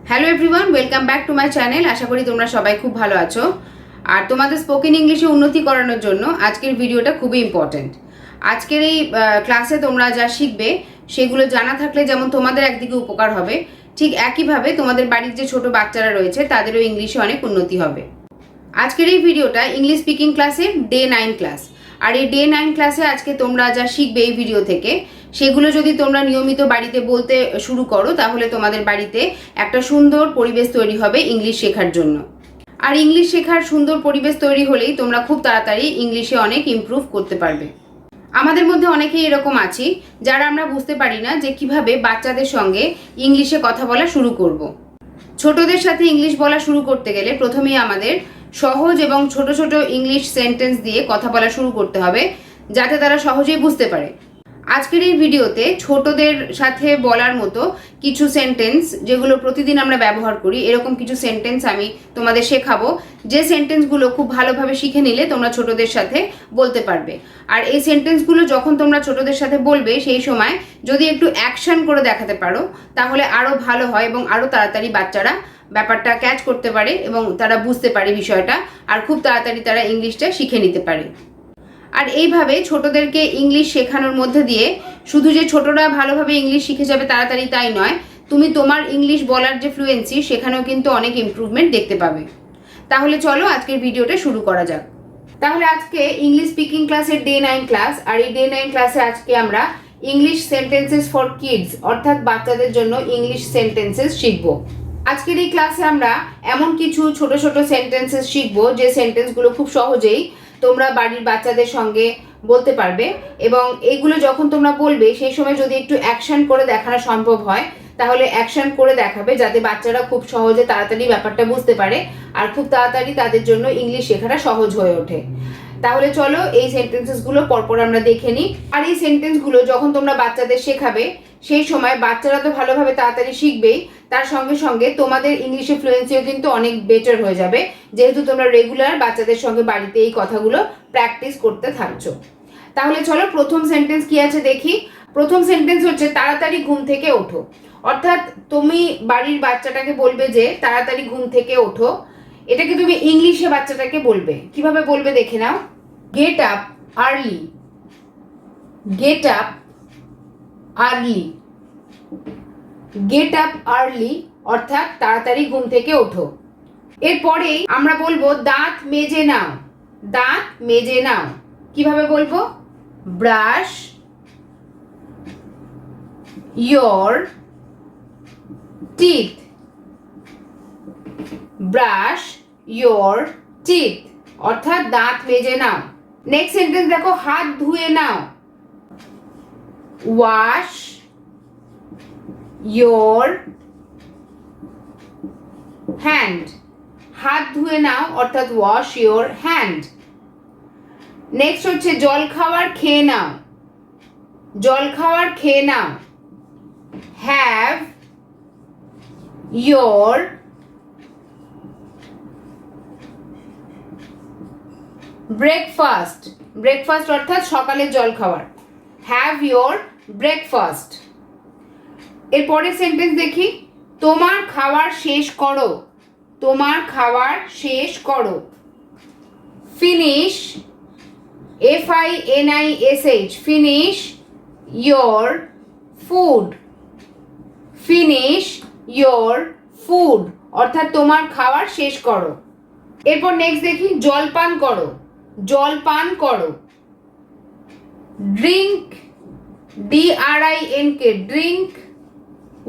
Hello everyone, welcome back to my channel. আশা করি তোমরা সবাই খুব ভালো আছো। আর তোমাদের স্পোকেন ইংলিশে উন্নতি করানোর জন্য আজকের ভিডিওটা খুবই ইম্পর্ট্যান্ট। আজকের এই ক্লাসে তোমরা যা শিখবে সেগুলো জানা থাকলে যেমন তোমাদের একদিকে উপকার হবে, ঠিক একইভাবে তোমাদের বাড়ির যে ছোট বাচ্চারা রয়েছে তাদেরও ইংলিশে অনেক উন্নতি হবে। আজকের এই ভিডিওটা ইংলিশ স্পিকিং ক্লাসের ডে 9 ক্লাস। আর এই ডে 9 ক্লাসে আজকে তোমরা যা শিখবে এই ভিডিও থেকে সেগুলো যদি তোমরা নিয়মিত বাড়িতে বলতে শুরু করো তাহলে তোমাদের বাড়িতে একটা সুন্দর পরিবেশ তৈরি হবে ইংলিশ শেখার জন্য। আর ইংলিশ শেখার সুন্দর পরিবেশ তৈরি হলেই তোমরা খুব তাড়াতাড়ি ইংলিশে অনেক ইমপ্রুভ করতে পারবে। আমাদের মধ্যে অনেকেই এরকম আছি যারা আমরা বুঝতে পারি না যে কিভাবে বাচ্চাদের সঙ্গে ইংলিশে কথা বলা শুরু করব। ছোটদের সাথে ইংলিশ বলা শুরু করতে গেলে প্রথমেই আমাদের সহজ এবং ছোট ছোট ইংলিশ সেন্টেন্স দিয়ে কথা বলা শুরু করতে হবে যাতে তারা সহজেই বুঝতে পারে। আজকের এই ভিডিওতে ছোটদের সাথে বলার মতো কিছু সেন্টেন্স যেগুলো প্রতিদিন আমরা ব্যবহার করি এরকম কিছু সেন্টেন্স আমি তোমাদের শেখাবো, যে সেন্টেন্সগুলো খুব ভালোভাবে শিখে নিলে তোমরা ছোটদের সাথে বলতে পারবে। আর এই সেন্টেন্সগুলো যখন তোমরা ছোটদের সাথে বলবে সেই সময় যদি একটু অ্যাকশন করে দেখাতে পারো তাহলে আরও ভালো হয় এবং আরও তাড়াতাড়ি বাচ্চারা ব্যাপারটা ক্যাচ করতে পারে এবং তারা বুঝতে পারে বিষয়টা, আর খুব তাড়াতাড়ি তারা ইংলিশটা শিখে নিতে পারে। আর এইভাবে ছোটদেরকে ইংলিশ শেখানোর মধ্যে দিয়ে শুধু যে ছোটরা ভালোভাবে ইংলিশ শিখে যাবে তাড়াতাড়ি তাই নয়, তুমি তোমার ইংলিশ বলার যে ফ্লুয়েন্সি সেখানেও কিন্তু অনেক ইমপ্রুভমেন্ট দেখতে পাবে। তাহলে চলো আজকের ভিডিওটা শুরু করা যাক। তাহলে আজকে ইংলিশ স্পিকিং ক্লাসের ডে 9 ক্লাস, আর এই ডে 9 ক্লাসে আজকে আমরা ইংলিশ সেন্টেন্সেস ফর কিডস অর্থাৎ বাচ্চাদের জন্য ইংলিশ সেন্টেন্সেস শিখবো। আজকের এই ক্লাসে আমরা এমন কিছু ছোট ছোট সেন্টেন্সেস শিখবো যে সেন্টেন্সগুলো খুব সহজেই তোমরা বাড়ির বাচ্চাদের সঙ্গে বলতে পারবে, এবং এইগুলো যখন তোমরা বলবে সেই সময় যদি একটু অ্যাকশন করে দেখানো সম্ভব হয় তাহলে অ্যাকশন করে দেখাবে যাতে বাচ্চারা খুব সহজে তাড়াতাড়ি ব্যাপারটা বুঝতে পারে আর খুব তাড়াতাড়ি তাদের জন্য ইংলিশ শেখাটা সহজ হয়ে ওঠে। তাহলে চলো এই সেন্টেন্সেসগুলো পরপর আমরা দেখে নিই। আর এই সেন্টেন্সগুলো যখন তোমরা বাচ্চাদের শেখাবে সেই সময় বাচ্চারা তো ভালোভাবে তাড়াতাড়ি শিখবেই, তার সঙ্গে সঙ্গে তোমাদের ইংলিশে ফ্লুয়েন্সিও কিন্তু অনেক বেটার হয়ে যাবে যেহেতু তোমরা রেগুলার বাচ্চাদের সঙ্গে বাড়িতে এই কথাগুলো প্র্যাকটিস করতে থাকছো। তাহলে চলো প্রথম সেন্টেন্স কি আছে দেখি। প্রথম সেন্টেন্স হচ্ছে তাড়াতাড়ি ঘুম থেকে ওঠো। অর্থাৎ তুমি বাড়ির বাচ্চাটাকে বলবে যে তাড়াতাড়ি ঘুম থেকে ওঠো। এটাকে তুমি ইংলিশে বাচ্চাটাকে বলবে, কিভাবে বলবে দেখে নাও। Get up early, get up early, get up early অর্থাৎ তাড়াতাড়ি ঘুম থেকে ওঠো। এরপরেই আমরা বলবো দাঁত মেজে নাও, দাঁত মেজে নাও। কিভাবে বলবো? Brush your teeth, brush your teeth অর্থাৎ দাঁত মেজে নাও। নেক্সট সেন্টেন্স দেখো, হাত ধুয়ে নাও, ওয়াশ ইয়োর হ্যান্ড, হাত ধুয়ে নাও অর্থাৎ ওয়াশ ইয়োর হ্যান্ড। নেক্সট হচ্ছে জল খাবার খেয়ে নাও, জল খাবার খেয়ে নাও, হ্যাভ ইয়োর ব্রেকফাস্ট, ব্রেকফাস্ট অর্থাৎ সকালের জল খাবার, হ্যাভ ইয়োর ব্রেকফাস্ট। এরপরের সেন্টেন্স দেখি, তোমার খাবার শেষ করো, তোমার খাবার শেষ করো, finish FINISH, finish your food, finish your food অর্থাৎ তোমার খাবার শেষ করো। এরপর নেক্সট দেখি, জল পান করো, জল পান করো, drink DRINK, drink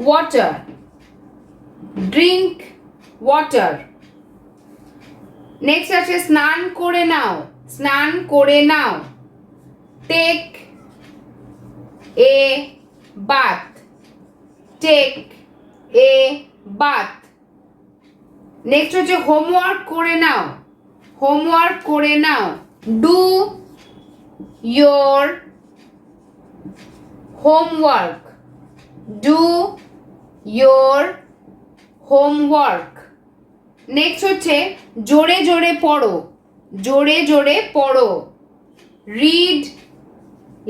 water, drink water. Next আছে স্নান করে নাও, স্নান করে নাও, take a bath, take a bath. Next হচ্ছে হোমওয়ার্ক করে নাও, হোমওয়ার্ক করে নাও, do your homework, do your homework. Next হচ্ছে জোরে জোরে পড়ো, জোরে জোরে পড়ো, রিড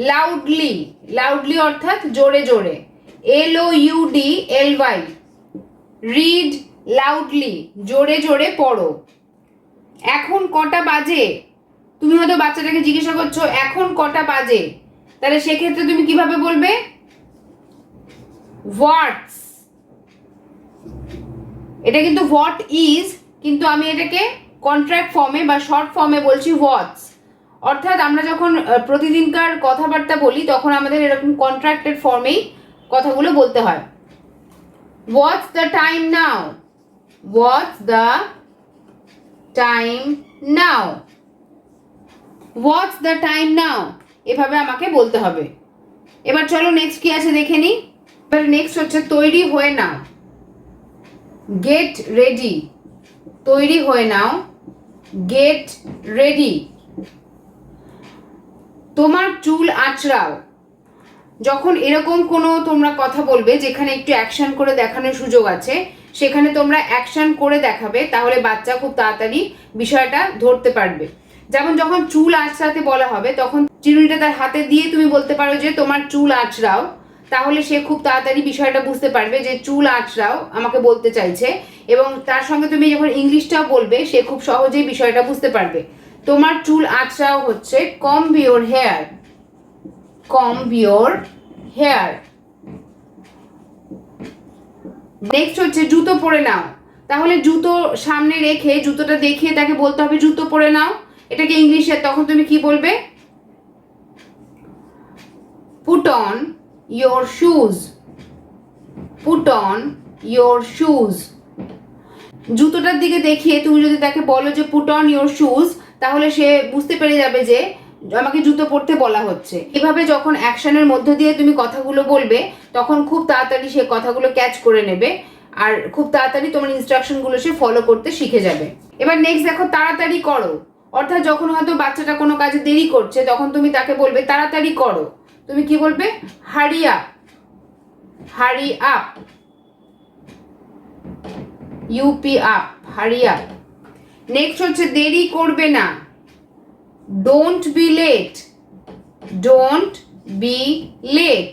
লাউডলি, লাউডলি অর্থাৎ জোরে জোরে, LOUDLY রিড লাউডলি, জোরে জোরে পড়ো। এখন কটা বাজে, তুমি হয়তো বাচ্চাটাকে জিজ্ঞাসা করছো এখন কটা বাজে, তাহলে সেক্ষেত্রে তুমি কিভাবে বলবে? হোয়াটস। এটা কিন্তু হোয়াট ইজ, কিন্তু আমি এটাকে কন্ট্রাক্ট ফর্মে বা শর্ট ফর্মে বলছি হোয়াটস। অর্থাৎ আমরা যখন প্রতিদিনকার কথাবার্তা বলি তখন আমাদের এরকম কন্ট্রাক্টেড ফর্মেই কথাগুলো বলতে হয়। What's the time now, what's the time now, what's the time now, এভাবে আমাকে বলতে হবে। এবার চলো নেক্সট কি আছে দেখে নিই। এবার নেক্সট হচ্ছে তৈরি হয়ে নাও, গেট রেডি, তৈরি হয়ে নাও, গেট রেডি। তোমার চুল আঁচড়াও, যখন এরকম কোনো তোমরা কথা বলবে যেখানে একটু অ্যাকশন করে দেখানোর সুযোগ আছে, সেখানে তোমরা অ্যাকশন করে দেখাবে, তাহলে বাচ্চা খুব তাড়াতাড়ি বিষয়টা ধরতে পারবে। যেমন যখন চুল আঁচড়াতে বলা হবে তখন চিরুনিটা তার হাতে দিয়ে তুমি বলতে পারো যে তোমার চুল আঁচড়াও, তাহলে সে খুব তাড়াতাড়ি বিষয়টা বুঝতে পারবে যে চুল আঁচড়াও আমাকে বলতে চাইছে, এবং তার সঙ্গে তুমি যখন ইংলিশটাও বলবে সে খুব সহজেই বিষয়টা বুঝতে পারবে। তোমার চুল আঁচড়াও হচ্ছে comb your hair, comb your hair. Next হচ্ছে জুতো পরে নাও, তাহলে জুতো সামনে রেখে জুতোটা দেখিয়ে তাকে বলতে হবে জুতো পরে নাও। এটাকে ইংলিশে তখন তুমি কি বলবে? Put on your shoes, put on your shoes. জুতোটার দিকে দেখিয়ে তুমি যদি তাকে বলো যে পুট অন ইওর শুজ, তাহলে সে বুঝতে পেরে যাবে যে আমাকে জুতো পরতে বলা হচ্ছে। এভাবে যখন অ্যাকশনের মধ্য দিয়ে তুমি কথাগুলো বলবে তখন খুব তাড়াতাড়ি সে কথাগুলো ক্যাচ করে নেবে, আর খুব তাড়াতাড়ি তোমার ইনস্ট্রাকশনগুলো সে ফলো করতে শিখে যাবে। এবার নেক্সট দেখো তাড়াতাড়ি করো, অর্থাৎ যখন হয়তো বাচ্চাটা কোনো কাজে দেরি করছে তখন তুমি তাকে বলবে তাড়াতাড়ি করো। তুমি কি বলবে? Hurry up, hurry up, UP up, hurry up. Next হচ্ছে দেরি করবে না, don't be late, don't be late.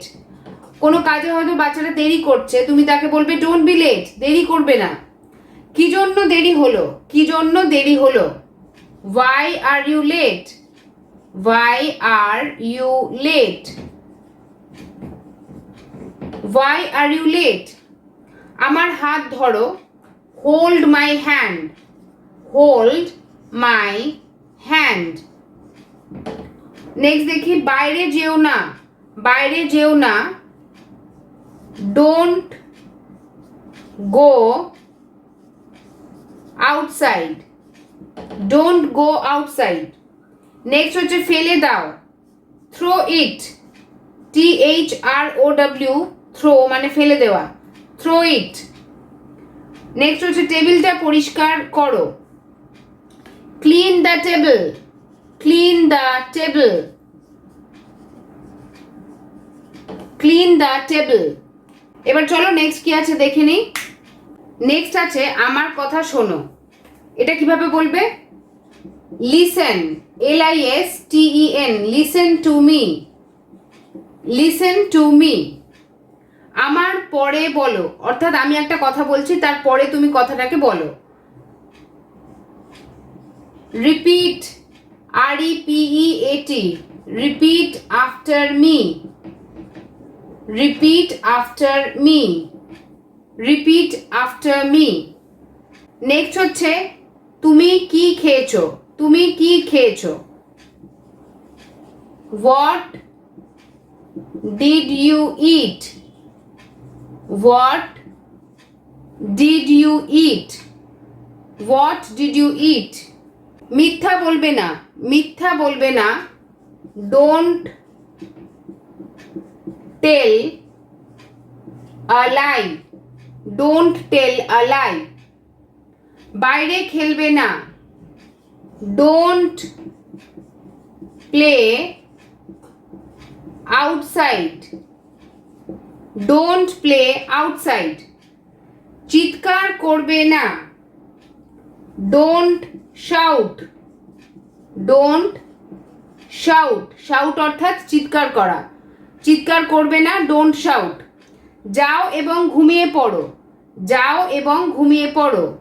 কোনো কাজে হয়তো বাচ্চাটা দেরি করছে, তুমি তাকে বলবে ডোন্ট বি লেট, দেরি করবে না। কি জন্য দেরি হলো, কি জন্য দেরি হলো? Why are you late, why are you late, why are you late. আমার হাত ধরো, hold my hand, hold my hand. Next দেখি বাইরে যেও না, বাইরে যেও না, don't go outside, don't go outside. Next হচ্ছে ফেলে দাও, থ্রো ইট, THROW, থ্রো মানে ফেলে দেওয়া, থ্রো ইট। নেক্সট হচ্ছে টেবিলটা পরিষ্কার করো, clean the table, clean the table, clean the table. এবার চলো নেক্সট কি আছে দেখে নিই। নেক্সট আছে আমার কথা শোনো, এটা কিভাবে বলবে? Listen, LISTEN, listen to me, listen to me. আমার পরে বলো, অর্থাৎ আমি একটা কথা বলছি তারপরে তুমি কথাটাকে বলো। Repeat, REPEAT, repeat after me, repeat after me, repeat after me. Next হচ্ছে তুমি কি খেয়েছো, তুমি কি খেয়েছো? What did you eat, what did you eat, what did you eat. মিথ্যা বলবে না, মিথ্যা বলবে না, don't tell a lie, don't tell আ লাই। বাইরে খেলবে না, don't play outside, don't play outside. চিৎকার করবে না, don't shout, don't shout, shout অর্থাৎ চিৎকার করা, চিৎকার করবে না, ডোন্ট শাউট। যাও এবং ঘুমিয়ে পড়ো, যাও এবং ঘুমিয়ে পড়ো।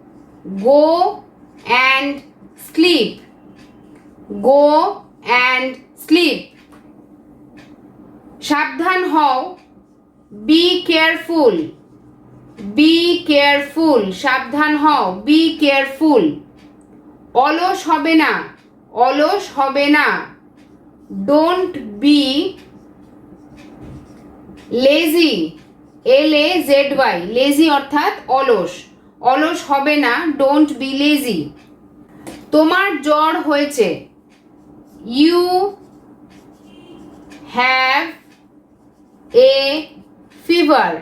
Go and sleep. Go and sleep. সাবধান হও। Be careful. Be careful. সাবধান হও। Be careful. অলস হবে না। অলস হবে না। Don't be lazy. LAZY। Lazy অর্থাৎ অলস। অলস হবে না। Don't be lazy. তোমার জ্বর হয়েছে। You have a fever.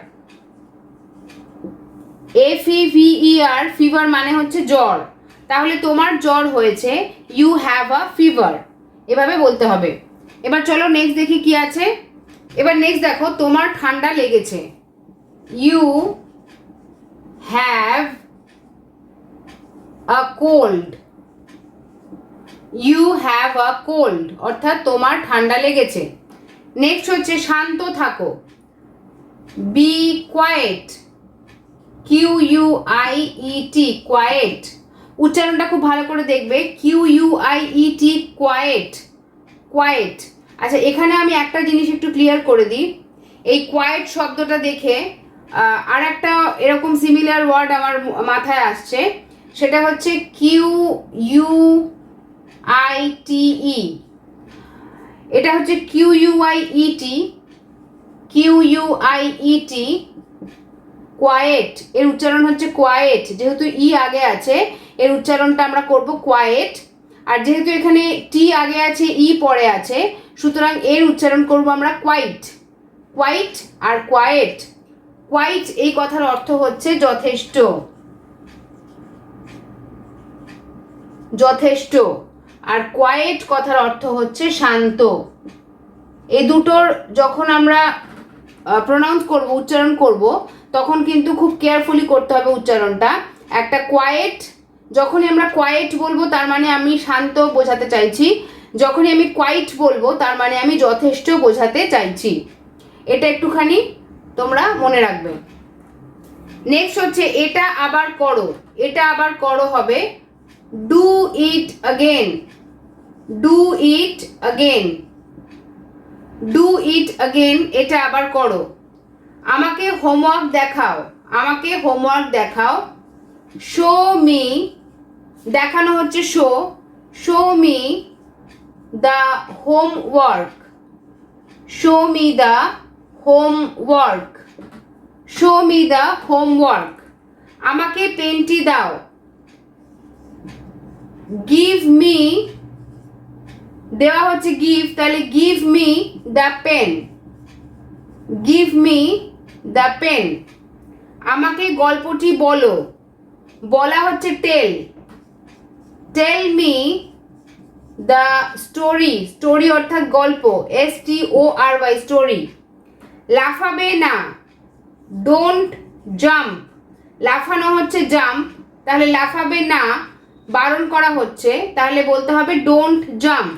FEVER। Fever মানে হচ্ছে জ্বর। তাহলে তোমার জ্বর হয়েছে। You have a fever. এভাবে বলতে হবে। এবার চলো নেক্সট দেখি কি আছে। এবার নেক্সট দেখো, তোমার ঠান্ডা লেগেছে। You have a cold. You have a cold অর্থাৎ তোমার ঠান্ডা লেগেছে। নেক্সট হচ্ছে শান্ত থাকো। Be quiet. QUIET। কোয়েট। উচ্চারণটা খুব ভালো করে দেখবে। QUIET। কোয়েট। কোয়েট। আচ্ছা, এখানে আমি একটা জিনিস একটু ক্লিয়ার করে দিই। এই কোয়েট শব্দটা দেখে আর একটা এরকম সিমিলার ওয়ার্ড আমার মাথায় আসছে, সেটা হচ্ছে QUITE। এটা হচ্ছে QUIET। QUIET। কোয়েট। এর উচ্চারণ হচ্ছে কোয়েট। যেহেতু ই আগে আছে, এর উচ্চারণটা আমরা করব কোয়েট। আর যেহেতু এখানে টি আগে আছে, ই পরে আছে, সুতরাং এর উচ্চারণ করব আমরা কোয়াইট। কোয়াইট আর কোয়েট। কোয়াইট এই কথার অর্থ হচ্ছে যথেষ্ট। যথেষ্ট। আর কোয়েট কথার অর্থ হচ্ছে শান্ত। এই দুটোর যখন আমরা প্রোনাউন্স করব, উচ্চারণ করব, তখন কিন্তু খুব কেয়ারফুলি করতে হবে উচ্চারণটা। একটা কোয়েট, যখনই আমরা কোয়েট বলবো তার মানে আমি শান্ত বোঝাতে চাইছি। যখনই আমি কোয়াইট বলবো তার মানে আমি যথেষ্ট বোঝাতে চাইছি। এটা একটুখানি তোমরা মনে রাখবে। নেক্সট হচ্ছে এটা আবার করো। এটা আবার করো হবে do it again. Do it again. Do it again. এটা আবার করো। আমাকে হোমওয়ার্ক দেখাও। আমাকে হোমওয়ার্ক দেখাও। Show me. দেখানো হচ্ছে show. Show me the homework. Show me the homework. Show me the homework. আমাকে পেনটি দাও। Give me. দেওয়া হচ্ছে গিভ, তাহলে give me the pen. Give me the pen. আমাকে গল্পটি বলো। বলা হচ্ছে tell. Tell me the story. Story অর্থাৎ গল্প। STORY। স্টোরি। লাফাবে না। Don't jump. লাফানো হচ্ছে জাম্প, তাহলে লাফাবে না বারণ করা হচ্ছে, তাহলে বলতে হবে ডোন্ট জাম্প।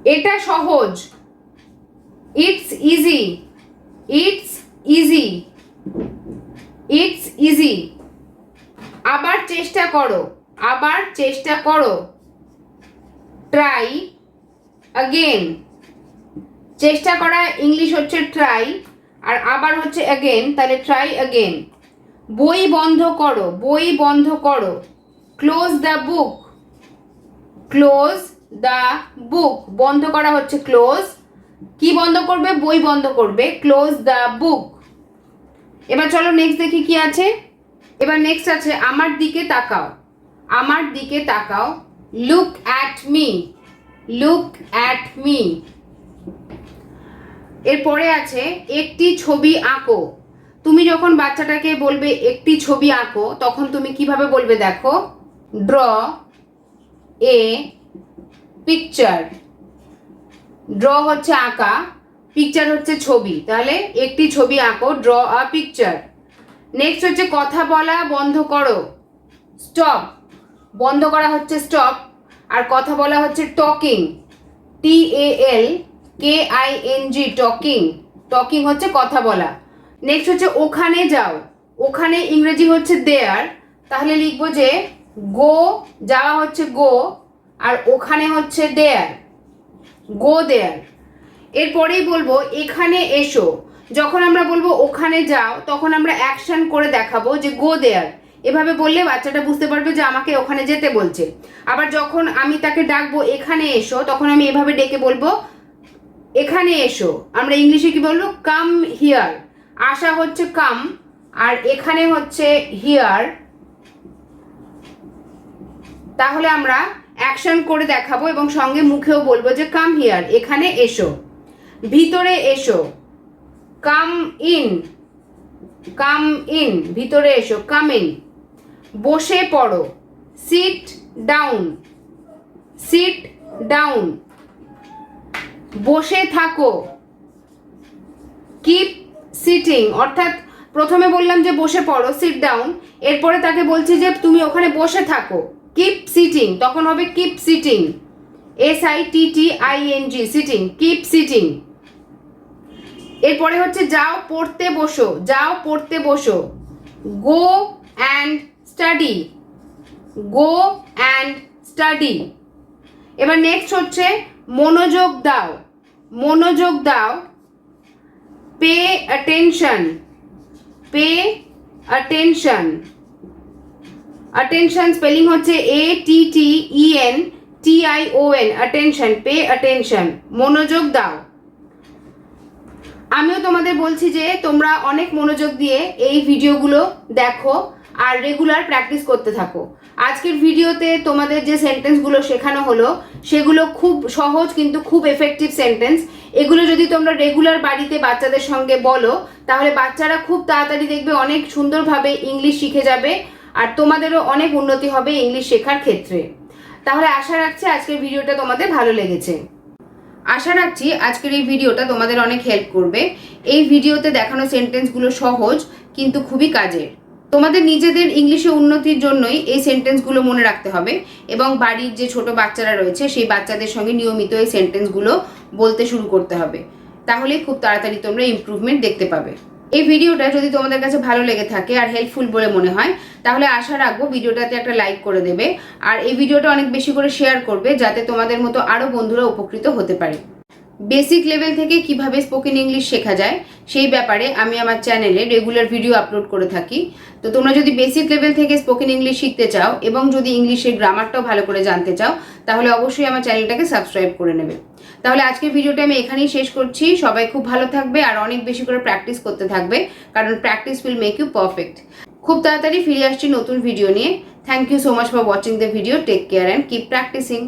এটা সহজ। It's easy. It's easy. It's easy. আবার চেষ্টা করো। আবার চেষ্টা করো। Try again. চেষ্টা করা ইংলিশ হচ্ছে ট্রাই, আর আবার হচ্ছে अगेन, তাহলে ট্রাই अगेन। বই বন্ধ করো। বই বন্ধ করো। Close the book. Close the book. বন্ধ করা হচ্ছে ক্লোজ। কি বন্ধ করবে? বই বন্ধ করবে। Close the book. এবার চলো নেক্সট দেখি কি আছে। এবার নেক্সট আছে আমার দিকে তাকাও। আমার দিকে তাকাও। Look at me. Look at me. এরপরে আছে একটি ছবি আঁকো। তুমি যখন বাচ্চাটাকে বলবে একটি ছবি আঁকো, তখন তুমি কিভাবে বলবে দেখো। Draw a picture. ড্র হচ্ছে আঁকা, পিকচার হচ্ছে ছবি, তাহলে একটি ছবি আঁকো। ড্র আ পিকচার। নেক্সট হচ্ছে কথা বলা বন্ধ করো। স্টপ। বন্ধ করা হচ্ছে স্টপ, আর কথা বলা হচ্ছে টকিং। TALKING। টকিং। টকিং হচ্ছে কথা বলা। নেক্সট হচ্ছে ওখানে যাও। ওখানে ইংরেজি হচ্ছে দেয়ার, তাহলে লিখবো যে গো, যাওয়া হচ্ছে গো, আর ওখানে হচ্ছে দেয়ার, গো দেয়ার। এরপরেই বলবো এখানে এসো। যখন আমরা বলবো ওখানে যাও, তখন আমরা অ্যাকশন করে দেখাবো যে গো দেয়ার। এভাবে বললে বাচ্চাটা বুঝতে পারবে যে আমাকে ওখানে যেতে বলছে। আবার যখন আমি তাকে ডাকবো এখানে এসো, তখন আমি এভাবে ডেকে বলবো এখানে এসো। আমরা ইংলিশে কি বলবো? Come here. আসা হচ্ছে কাম, আর এখানে হচ্ছে হিয়ার। তাহলে আমরা অ্যাকশন করে দেখাবো এবং সঙ্গে মুখেও বলবো যে কাম হিয়ার, এখানে এসো। ভিতরে এসো, কাম ইন, কাম ইন, ভিতরে এসো, কাম ইন। বসে পড়ো, সিট ডাউন, সিট ডাউন। বসে থাকো, কিপ সিটিং। অর্থাৎ প্রথমে বললাম যে বসে পড়ো, সিট ডাউন, এরপরে তাকে বলছি যে তুমি ওখানে বসে থাকো, কিপ সিটিং, তখন হবে keep sitting, SITTING, sitting, keep sitting. এরপরে হচ্ছে যাও পড়তে বসো, যাও পড়তে বসো, go and study, go and study. এবার নেক্সট হচ্ছে মনোযোগ দাও, মনোযোগ দাও, pay attention, pay attention. Attention spelling হচ্ছে ATTENTION, অ্যাটেনশন, পে অ্যাটেনশন, মনোযোগ দাও। আমিও তোমাদের বলছি যে তোমরা অনেক মনোযোগ দিয়ে এই ভিডিওগুলো দেখো আর রেগুলার প্র্যাকটিস করতে থাকো। আজকের ভিডিওতে তোমাদের যে সেন্টেন্সগুলো শেখানো হলো সেগুলো খুব সহজ কিন্তু খুব এফেক্টিভ সেন্টেন্স। এগুলো যদি তোমরা রেগুলার বাড়িতে বাচ্চাদের সঙ্গে বলো, তাহলে বাচ্চারা খুব তাড়াতাড়ি দেখবে অনেক সুন্দরভাবে ইংলিশ শিখে যাবে, আর তোমাদেরও অনেক উন্নতি হবে ইংলিশ শেখার ক্ষেত্রে। তাহলে আশা রাখছি আজকের ভিডিওটা তোমাদের ভালো লেগেছে। আশা রাখছি আজকের এই ভিডিওটা তোমাদের অনেক হেল্প করবে। এই ভিডিওতে দেখানো সেন্টেন্সগুলো সহজ কিন্তু খুবই কাজের। তোমাদের নিজেদের ইংলিশে উন্নতির জন্যই এই সেন্টেন্সগুলো মনে রাখতে হবে এবং বাড়ির যে ছোট বাচ্চারা রয়েছে সেই বাচ্চাদের সঙ্গে নিয়মিত এই সেন্টেন্সগুলো বলতে শুরু করতে হবে। তাহলে খুব তাড়াতাড়ি তোমরা ইমপ্রুভমেন্ট দেখতে পাবে। এই ভিডিওটা যদি তোমাদের কাছে ভালো লেগে থাকে আর হেল্পফুল বলে মনে হয়, তাহলে আশা রাখবো ভিডিওটাতে একটা লাইক করে দেবে আর এই ভিডিওটা অনেক বেশি করে শেয়ার করবে, যাতে তোমাদের মতো আরও বন্ধুরা উপকৃত হতে পারে। বেসিক লেভেল থেকে কিভাবে স্পোকেন ইংলিশ শেখা যায় সেই ব্যাপারে আমি আমার চ্যানেলে রেগুলার ভিডিও আপলোড করে থাকি। তো তোমরা যদি বেসিক লেভেল থেকে স্পোকেন ইংলিশ শিখতে চাও এবং যদি ইংলিশের গ্রামারটাও ভালো করে জানতে চাও, তাহলে অবশ্যই আমার চ্যানেলটাকে সাবস্ক্রাইব করে নেবে। তাহলে আজকের ভিডিওটা আমি এখানেই শেষ করছি। সবাই খুব ভালো থাকবে আর অনেক বেশি করে প্র্যাকটিস করতে থাকবে, কারণ practice will make you perfect. খুব তাড়াতাড়ি ফিরে আসছি নতুন ভিডিও নিয়ে। Thank you so much for watching the video. Take care and keep practising.